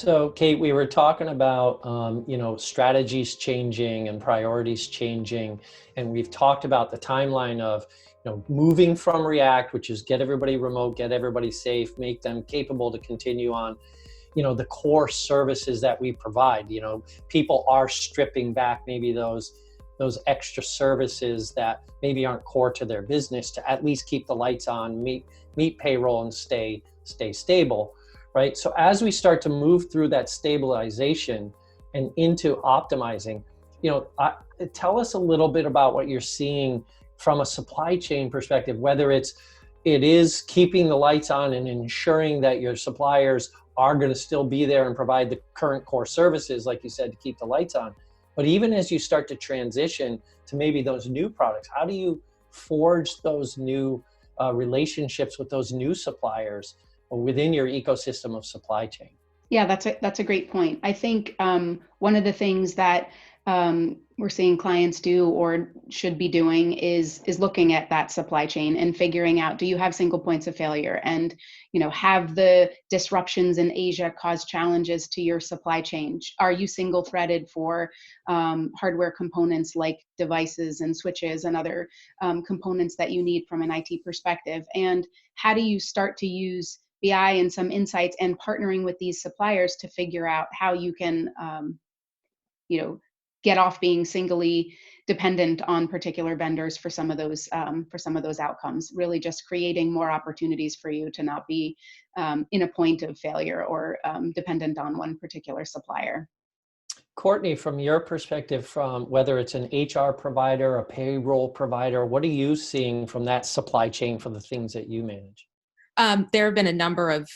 So, Kate, we were talking about, strategies changing and priorities changing, and we've talked about the timeline of, moving from React, which is get everybody remote, get everybody safe, make them capable to continue on, the core services that we provide. People are stripping back maybe those extra services that maybe aren't core to their business to at least keep the lights on, meet payroll, and stay stable. Right. So as we start to move through that stabilization and into optimizing, tell us a little bit about what you're seeing from a supply chain perspective, whether it is keeping the lights on and ensuring that your suppliers are going to still be there and provide the current core services, like you said, to keep the lights on. But even as you start to transition to maybe those new products, how do you forge those new relationships with those new suppliers within your ecosystem of supply chain? Yeah, that's a great point. I think one of the things that we're seeing clients do or should be doing is looking at that supply chain and figuring out, do you have single points of failure? And have the disruptions in Asia caused challenges to your supply chain? Are you single threaded for hardware components like devices and switches and other components that you need from an IT perspective? And how do you start to use BI and some insights and partnering with these suppliers to figure out how you can, get off being singly dependent on particular vendors for some of those outcomes. Really, just creating more opportunities for you to not be in a point of failure or dependent on one particular supplier. Courtney, from your perspective, from whether it's an HR provider, a payroll provider, what are you seeing from that supply chain for the things that you manage? There have been a number of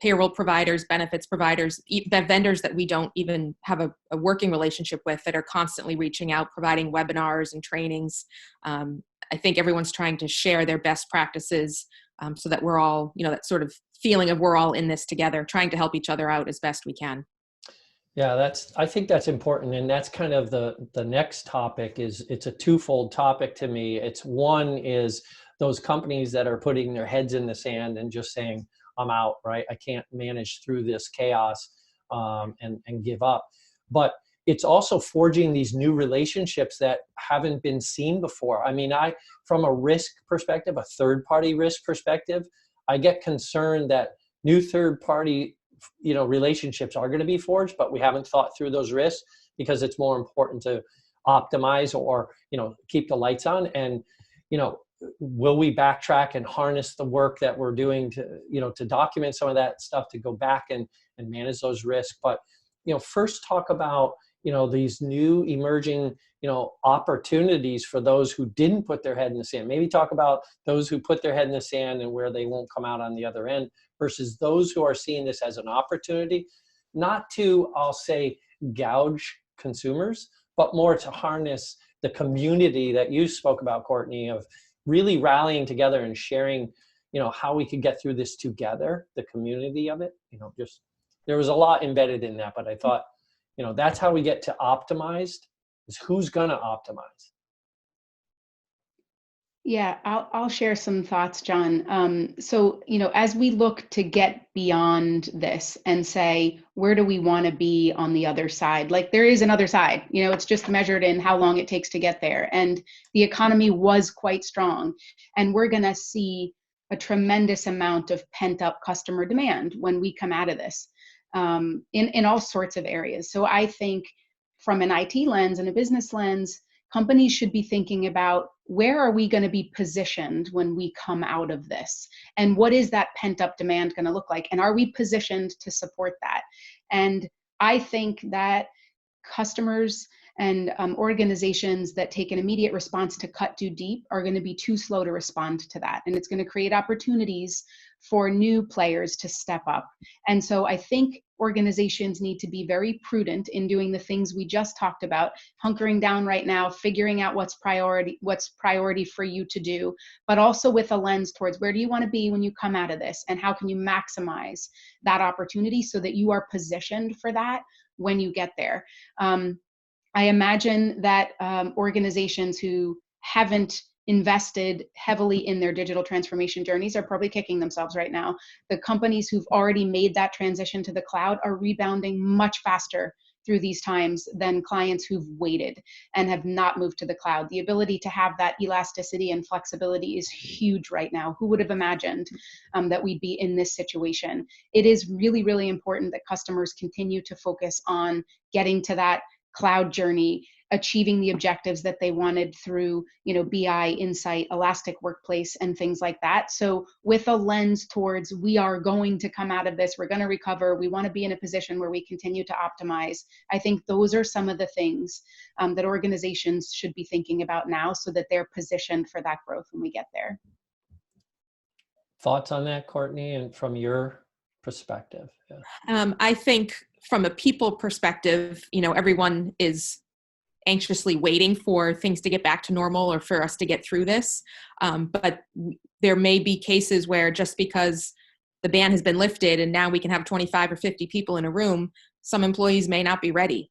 payroll providers, benefits providers, vendors that we don't even have a working relationship with that are constantly reaching out, providing webinars and trainings. I think everyone's trying to share their best practices so that we're all, that sort of feeling of we're all in this together, trying to help each other out as best we can. Yeah, I think that's important. And that's kind of the next topic. It's a twofold topic to me. It's one is those companies that are putting their heads in the sand and just saying, I'm out, right? I can't manage through this chaos and give up. But it's also forging these new relationships that haven't been seen before. I mean, from a risk perspective, a third-party risk perspective, I get concerned that new third-party relationships are going to be forged, but we haven't thought through those risks because it's more important to optimize or keep the lights on. And will we backtrack and harness the work that we're doing to document some of that stuff, to go back and manage those risks? But first talk about these new emerging opportunities for those who didn't put their head in the sand. Maybe talk about those who put their head in the sand and where they won't come out on the other end, versus those who are seeing this as an opportunity, not to, I'll say, gouge consumers, but more to harness the community that you spoke about, Courtney, of really rallying together and sharing, how we could get through this together, the community of it. Just there was a lot embedded in that, but I thought, that's how we get to optimized, is who's going to optimize. Yeah, I'll share some thoughts, John. So, as we look to get beyond this and say, where do we want to be on the other side? Like, there is another side, it's just measured in how long it takes to get there. And the economy was quite strong. And we're going to see a tremendous amount of pent up customer demand when we come out of this in all sorts of areas. So I think from an IT lens and a business lens, companies should be thinking about, where are we going to be positioned when we come out of this? And what is that pent up demand going to look like? And are we positioned to support that? And I think that customers and organizations that take an immediate response to cut too deep are going to be too slow to respond to that. And it's going to create opportunities for new players to step up. And so I think organizations need to be very prudent in doing the things we just talked about, hunkering down right now, figuring out what's priority for you to do, but also with a lens towards, where do you want to be when you come out of this? And how can you maximize that opportunity so that you are positioned for that when you get there? I imagine that organizations who haven't invested heavily in their digital transformation journeys are probably kicking themselves right now. The companies who've already made that transition to the cloud are rebounding much faster through these times than clients who've waited and have not moved to the cloud. The ability to have that elasticity and flexibility is huge right now. Who would have imagined that we'd be in this situation? It is really, really important that customers continue to focus on getting to that cloud journey, achieving the objectives that they wanted through, BI, Insight, Elastic Workplace, and things like that. So with a lens towards, we are going to come out of this, we're going to recover, we want to be in a position where we continue to optimize. I think those are some of the things that organizations should be thinking about now so that they're positioned for that growth when we get there. Thoughts on that, Courtney, and from your perspective? Yeah. I think from a people perspective, everyone is anxiously waiting for things to get back to normal or for us to get through this. But there may be cases where just because the ban has been lifted and now we can have 25 or 50 people in a room, some employees may not be ready.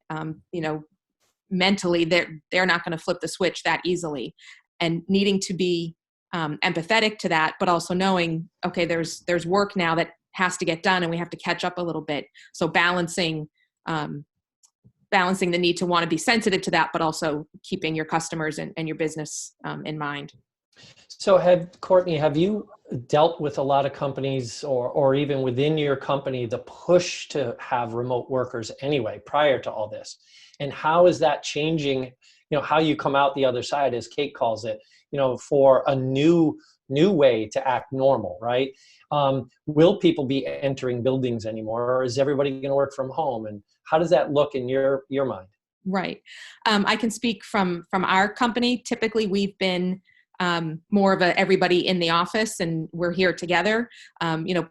Mentally, they're not going to flip the switch that easily, and needing to be empathetic to that, but also knowing, okay, there's work now that has to get done and we have to catch up a little bit. So balancing the need to want to be sensitive to that, but also keeping your customers and your business in mind. So Courtney, have you dealt with a lot of companies or even within your company, the push to have remote workers anyway, prior to all this? And how is that changing, how you come out the other side, as Kate calls it, for a new way to act normal, right? Will people be entering buildings anymore, or is everybody going to work from home? And how does that look in your mind? Right. I can speak from our company. Typically, we've been more of everybody in the office and we're here together.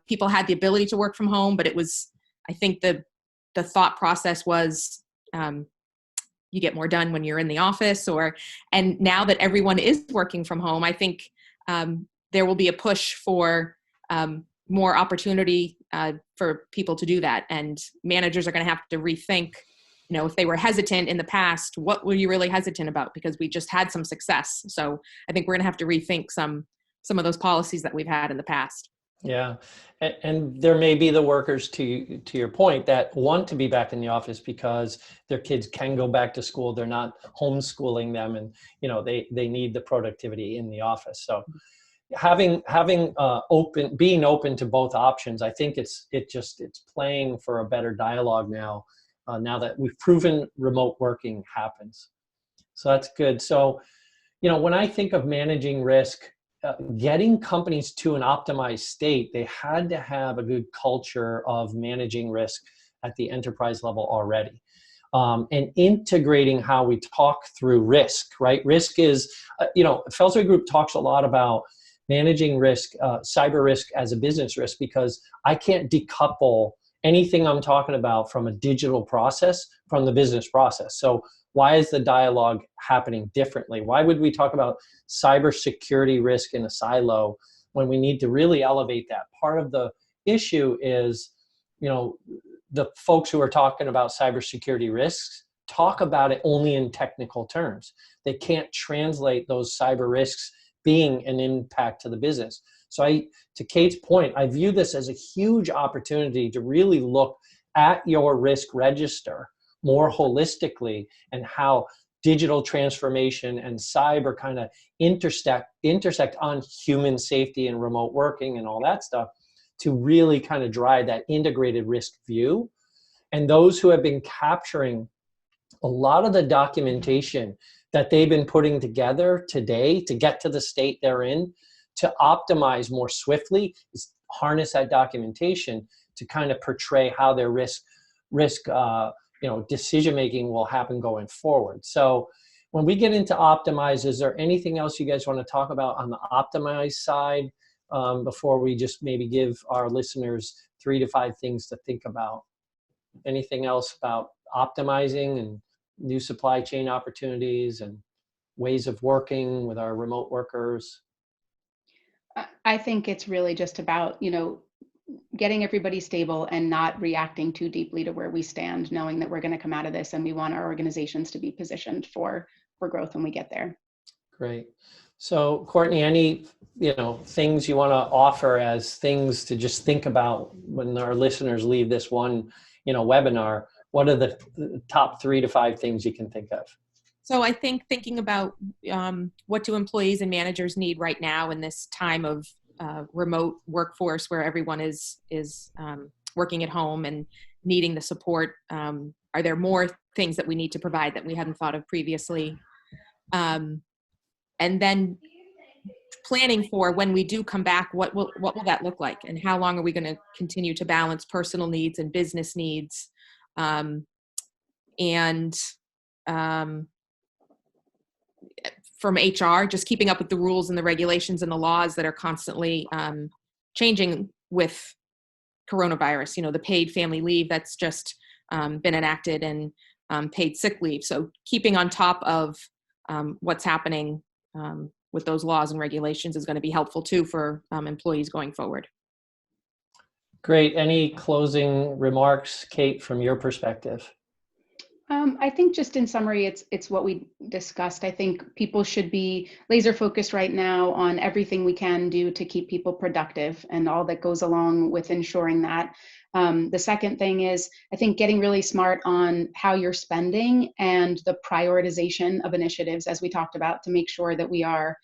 People had the ability to work from home, but I think the thought process was, you get more done when you're in the office, and now that everyone is working from home, I think there will be a push for more opportunity for people to do that. And managers are going to have to rethink, if they were hesitant in the past, what were you really hesitant about? Because we just had some success. So I think we're going to have to rethink some of those policies that we've had in the past. Yeah. And there may be the workers, to your point, that want to be back in the office because their kids can go back to school. They're not homeschooling them, and they need the productivity in the office. So being open to both options, I think it's playing for a better dialogue now that we've proven remote working happens. So that's good. So when I think of managing risk, getting companies to an optimized state, they had to have a good culture of managing risk at the enterprise level already. And integrating how we talk through risk, right? Risk is, Felsway Group talks a lot about managing risk, cyber risk as a business risk, because I can't decouple anything I'm talking about from a digital process from the business process. So why is the dialogue happening differently? Why would we talk about cybersecurity risk in a silo when we need to really elevate that? Part of the issue is, the folks who are talking about cybersecurity risks talk about it only in technical terms. They can't translate those cyber risks being an impact to the business. So to Kate's point, I view this as a huge opportunity to really look at your risk register more holistically, and how digital transformation and cyber kind of intersect on human safety and remote working and all that stuff, to really kind of drive that integrated risk view. And those who have been capturing a lot of the documentation that they've been putting together today to get to the state they're in, to optimize more swiftly, is harness that documentation to kind of portray how their risk decision-making will happen going forward. So when we get into optimize, is there anything else you guys want to talk about on the optimize side before we just maybe give our listeners 3 to 5 things to think about? Anything else about optimizing and new supply chain opportunities and ways of working with our remote workers? I think it's really just about, getting everybody stable and not reacting too deeply to where we stand, knowing that we're going to come out of this and we want our organizations to be positioned for growth when we get there. Great. So Courtney, any, things you want to offer as things to just think about when our listeners leave this one, webinar? What are the top 3 to 5 things you can think of? So I think thinking about what do employees and managers need right now in this time of remote workforce where everyone is working at home and needing the support. Are there more things that we need to provide that we hadn't thought of previously? And then planning for when we do come back, what will that look like, and how long are we going to continue to balance personal needs and business needs, and from HR, just keeping up with the rules and the regulations and the laws that are constantly changing with coronavirus. The paid family leave that's just been enacted, and paid sick leave. So keeping on top of what's happening with those laws and regulations is going to be helpful too for employees going forward. Great. Any closing remarks, Kate, from your perspective? I think just in summary, it's what we discussed. I think people should be laser focused right now on everything we can do to keep people productive and all that goes along with ensuring that. The second thing is, I think getting really smart on how you're spending and the prioritization of initiatives, as we talked about, to make sure that we are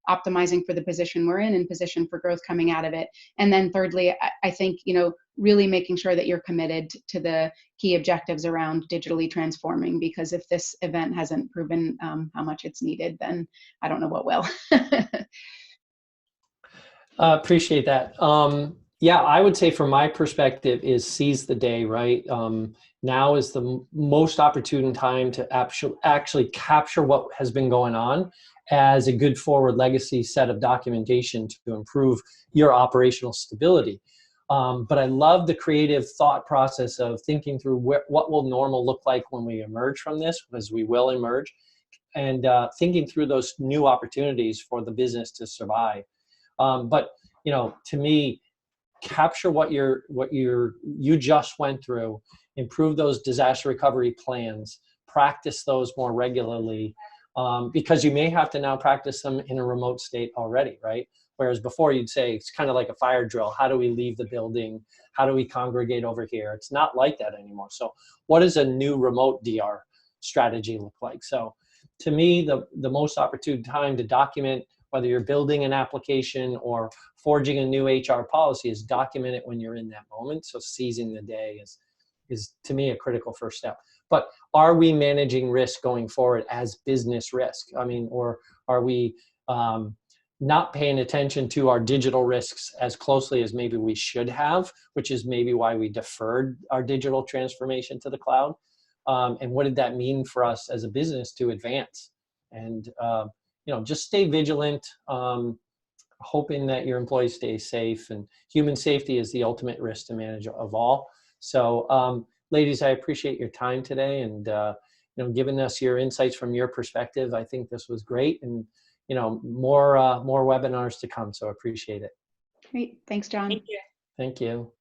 optimizing for the position we're in and position for growth coming out of it. And then thirdly, I think, really making sure that you're committed to the key objectives around digitally transforming, because if this event hasn't proven how much it's needed, then I don't know what will. Appreciate that. Yeah, I would say from my perspective is seize the day, right? Now is the most opportune time to actually capture what has been going on as a good forward legacy set of documentation to improve your operational stability. But I love the creative thought process of thinking through what will normal look like when we emerge from this, because we will emerge, and thinking through those new opportunities for the business to survive. But to me, capture what you just went through, improve those disaster recovery plans, practice those more regularly, because you may have to now practice them in a remote state already, right? Whereas before you'd say it's kind of like a fire drill. How do we leave the building? How do we congregate over here? It's not like that anymore. So what does a new remote DR strategy look like? So to me, the most opportune time to document, whether you're building an application or forging a new HR policy, is document it when you're in that moment. So seizing the day is to me a critical first step. But are we managing risk going forward as business risk? I mean, or are we not paying attention to our digital risks as closely as maybe we should have, which is maybe why we deferred our digital transformation to the cloud? And what did that mean for us as a business to advance? And just stay vigilant, hoping that your employees stay safe. And human safety is the ultimate risk to manage of all. So, ladies, I appreciate your time today and giving us your insights from your perspective. I think this was great, and more webinars to come. So appreciate it. Great, thanks, John. Thank you. Thank you.